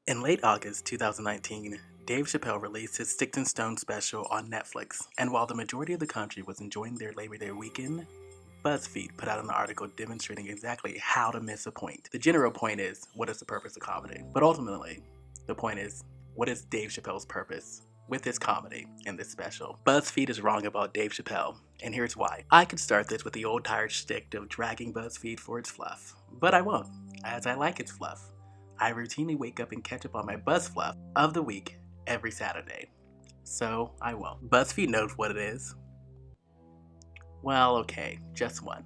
In late August 2019, Dave Chappelle released his Sticks and Stones special on Netflix, and while the majority of the country was enjoying their Labor Day weekend, Buzzfeed put out an article demonstrating exactly how to miss a point. The general point is, what is the purpose of comedy? But ultimately, the point is, what is Dave Chappelle's purpose with his comedy in this special? BuzzFeed is wrong about Dave Chappelle, and here's why. I could start this with the old tired shtick of dragging BuzzFeed for its fluff, but I won't, as I like its fluff. I routinely wake up and catch up on my Buzz fluff of the week every Saturday, so I won't. BuzzFeed knows what it is. Well, okay, just one.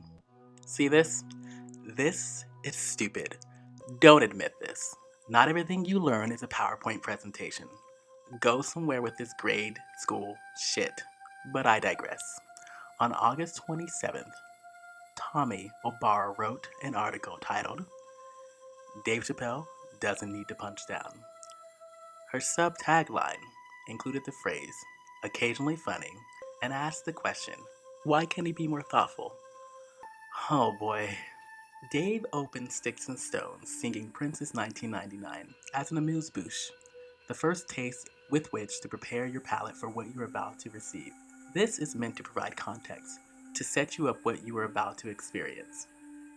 See this? This is stupid. Don't admit this. Not everything you learn is a PowerPoint presentation. Go somewhere with this grade school shit. But I digress. On August 27th, Tommy O'Barra wrote an article titled, Dave Chappelle Doesn't Need to Punch Down. Her sub-tagline included the phrase, occasionally funny, and asked the question, why can't he be more thoughtful? Oh boy. Dave opened Sticks and Stones singing Prince's 1999 as an amuse-bouche, the first taste with which to prepare your palate for what you're about to receive. This is meant to provide context, to set you up what you are about to experience.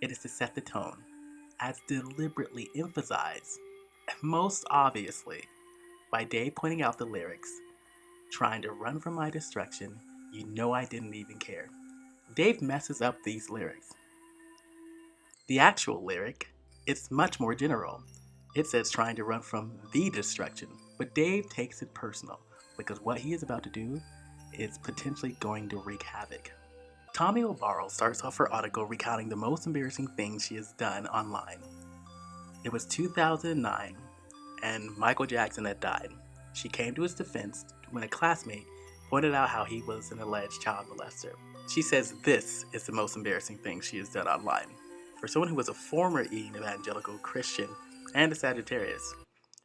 It is to set the tone, as deliberately emphasized, most obviously, by Dave pointing out the lyrics, trying to run from my destruction, you know I didn't even care. Dave messes up these lyrics. The actual lyric, it's much more general. It says trying to run from the destruction, but Dave takes it personal because what he is about to do is potentially going to wreak havoc. Tommy O'Barra starts off her article recounting the most embarrassing things she has done online. It was 2009, and Michael Jackson had died. She came to his defense when a classmate pointed out how he was an alleged child molester. She says this is the most embarrassing thing she has done online. For someone who was a former evangelical Christian and a Sagittarius,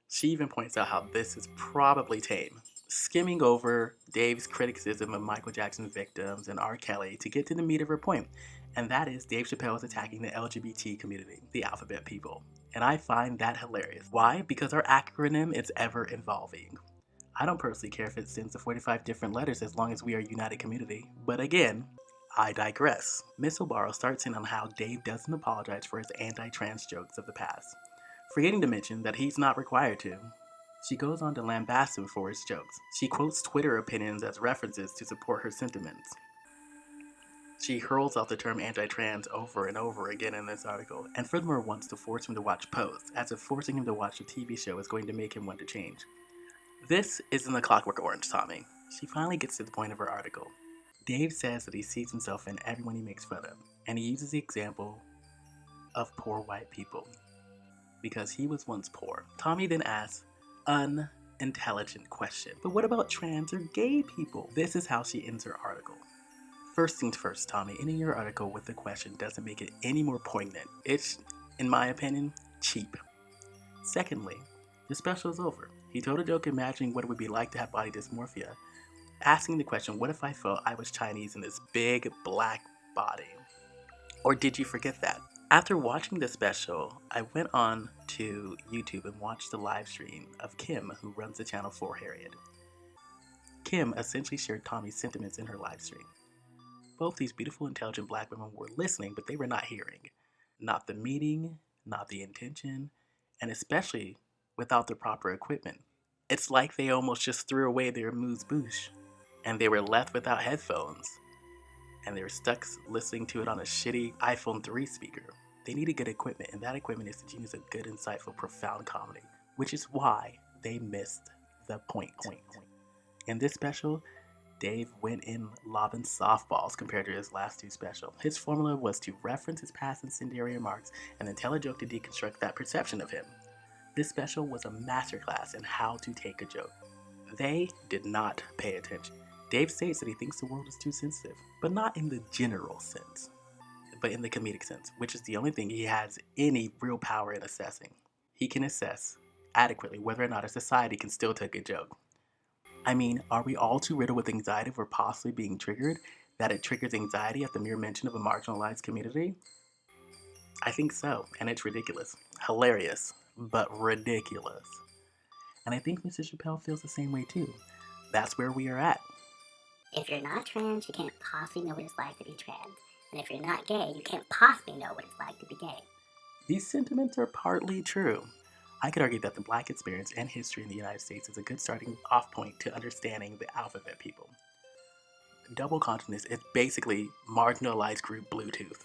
she even points out how this is probably tame. Skimming over Dave's criticism of Michael Jackson's victims and R. Kelly to get to the meat of her point, and that is Dave Chappelle is attacking the LGBT community, the alphabet people. And I find that hilarious. Why? Because our acronym is ever evolving. I don't personally care if it stands for 45 different letters as long as we are a united community. But again, I digress. Miss O'Barra starts in on how Dave doesn't apologize for his anti-trans jokes of the past, forgetting to mention that he's not required to. She goes on to lambaste him for his jokes. She quotes Twitter opinions as references to support her sentiments. She hurls out the term anti-trans over and over again in this article, and furthermore wants to force him to watch Pose, as if forcing him to watch a TV show is going to make him want to change. This isn't the Clockwork Orange, Tommy. She finally gets to the point of her article. Dave says that he sees himself in everyone he makes fun of, and he uses the example of poor white people, because he was once poor. Tommy then asks unintelligent question, but what about trans or gay people? This is how she ends her article. First things first, Tommy, ending your article with the question doesn't make it any more poignant. It's, in my opinion, cheap. Secondly, the special is over. He told a joke imagining what it would be like to have body dysmorphia, asking the question, what if I felt I was Chinese in this big black body? Or did you forget that? After watching the special, I went on to YouTube and watched the live stream of Kim, who runs the channel for Harriet. Kim essentially shared Tommy's sentiments in her live stream. Both these beautiful, intelligent black women were listening, but they were not hearing. Not the meaning, not the intention, and especially without the proper equipment. It's like they almost just threw away their amuse-bouche, and they were left without headphones, and they were stuck listening to it on a shitty iPhone 3 speaker. They needed good equipment, and that equipment is the genius of good, insightful, profound comedy, which is why they missed the point. In this special, Dave went in lobbing softballs compared to his last two specials. His formula was to reference his past incendiary remarks and then tell a joke to deconstruct that perception of him. This special was a masterclass in how to take a joke. They did not pay attention. Dave states that he thinks the world is too sensitive, but not in the general sense, but in the comedic sense, which is the only thing he has any real power in assessing. He can assess adequately whether or not a society can still take a joke. I mean, are we all too riddled with anxiety for possibly being triggered, that it triggers anxiety at the mere mention of a marginalized community? I think so, and it's ridiculous. Hilarious, but ridiculous. And I think Mr. Chappelle feels the same way too. That's where we are at. If you're not trans, you can't possibly know what it's like to be trans. And if you're not gay, you can't possibly know what it's like to be gay. These sentiments are partly true. I could argue that the Black experience and history in the United States is a good starting off point to understanding the alphabet people. Double consciousness is basically marginalized group Bluetooth.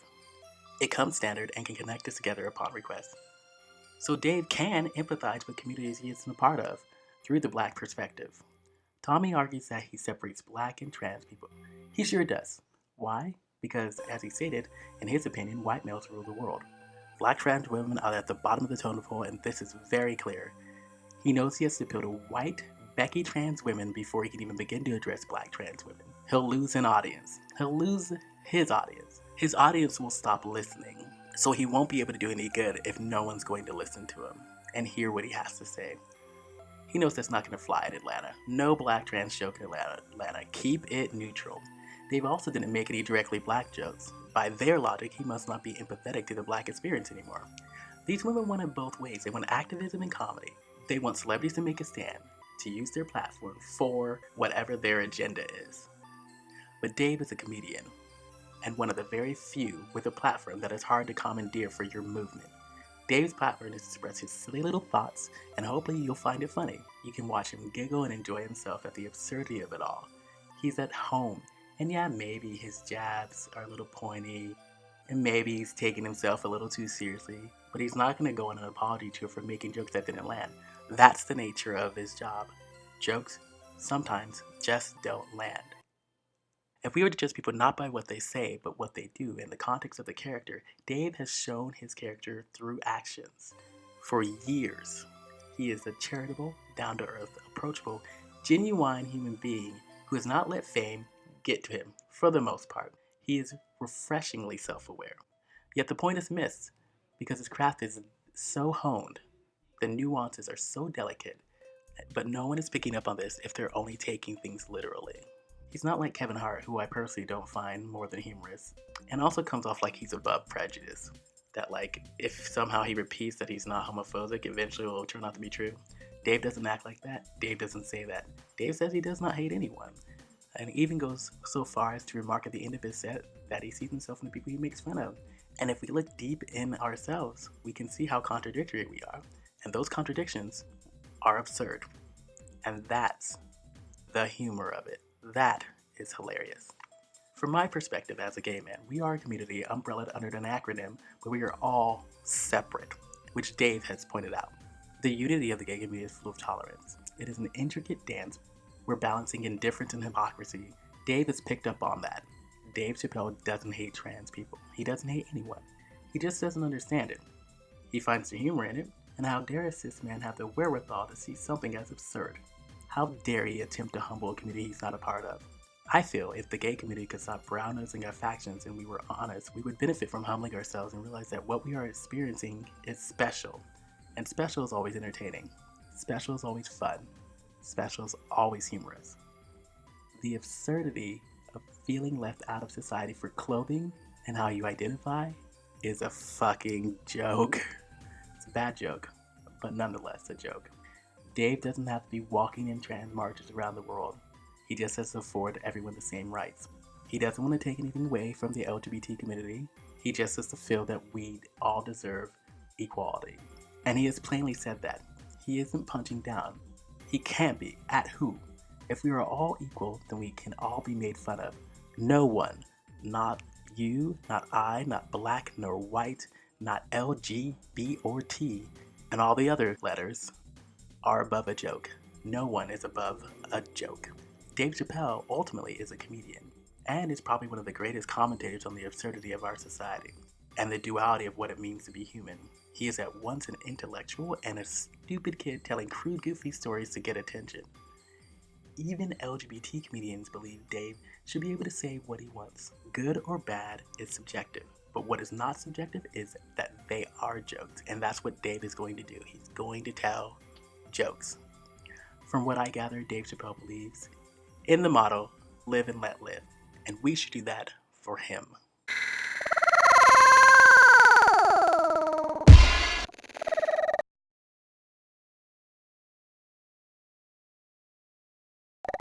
It comes standard and can connect us together upon request. So Dave can empathize with communities he is a part of through the Black perspective. Tommy argues that he separates Black and trans people. He sure does. Why? Because, as he stated, in his opinion, white males rule the world. Black trans women are at the bottom of the totem pole, and this is very clear. He knows he has to appeal to white, Becky trans women before he can even begin to address Black trans women. He'll lose an audience. He'll lose his audience. His audience will stop listening, so he won't be able to do any good if no one's going to listen to him and hear what he has to say. He knows that's not going to fly in Atlanta. No Black trans joke in Atlanta. Keep it neutral. Dave also didn't make any directly Black jokes. By their logic, he must not be empathetic to the Black experience anymore. These women want it both ways. They want activism and comedy. They want celebrities to make a stand, to use their platform for whatever their agenda is. But Dave is a comedian, and one of the very few with a platform that is hard to commandeer for your movement. Dave's platform is to express his silly little thoughts, and hopefully you'll find it funny. You can watch him giggle and enjoy himself at the absurdity of it all. He's at home, and yeah, maybe his jabs are a little pointy, and maybe he's taking himself a little too seriously, but he's not going to go on an apology tour for making jokes that didn't land. That's the nature of his job. Jokes sometimes just don't land. If we were to judge people not by what they say, but what they do in the context of the character, Dave has shown his character through actions. For years, he is a charitable, down-to-earth, approachable, genuine human being who has not let fame get to him, for the most part. He is refreshingly self-aware. Yet the point is missed, because his craft is so honed, the nuances are so delicate, but no one is picking up on this if they're only taking things literally. He's not like Kevin Hart, who I personally don't find more than humorous, and also comes off like he's above prejudice. That like, if somehow he repeats that he's not homophobic, eventually it will turn out to be true. Dave doesn't act like that. Dave doesn't say that. Dave says he does not hate anyone, and even goes so far as to remark at the end of his set that he sees himself in the people he makes fun of. And if we look deep in ourselves, we can see how contradictory we are, and those contradictions are absurd. And that's the humor of it. That is hilarious. From my perspective as a gay man, we are a community umbrellaed under an acronym, but we are all separate, which Dave has pointed out. The unity of the gay community is full of tolerance. It is an intricate dance where balancing indifference and hypocrisy. Dave has picked up on that. Dave Chapelle doesn't hate trans people. He doesn't hate anyone. He just doesn't understand it. He finds the humor in it, and how dare a cis man have the wherewithal to see something as absurd? How dare he attempt to humble a community he's not a part of? I feel if the gay community could stop brown-nosing our factions and we were honest, we would benefit from humbling ourselves and realize that what we are experiencing is special. And special is always entertaining. Special is always fun. Special is always humorous. The absurdity of feeling left out of society for clothing and how you identify is a fucking joke. It's a bad joke, but nonetheless a joke. Dave doesn't have to be walking in trans marches around the world. He just has to afford everyone the same rights. He doesn't want to take anything away from the LGBT community. He just has to feel that we all deserve equality. And he has plainly said that. He isn't punching down. He can't be. At who? If we are all equal, then we can all be made fun of. No one, not you, not I, not black, nor white, not L, G, B, or T, and all the other letters, are above a joke. No one is above a joke. Dave Chappelle ultimately is a comedian, and is probably one of the greatest commentators on the absurdity of our society, and the duality of what it means to be human. He is at once an intellectual and a stupid kid telling crude, goofy stories to get attention. Even LGBT comedians believe Dave should be able to say what he wants. Good or bad is subjective, but what is not subjective is that they are jokes, and that's what Dave is going to do. He's going to tell jokes. From what I gather, Dave Chappelle believes in the motto, live and let live, and we should do that for him.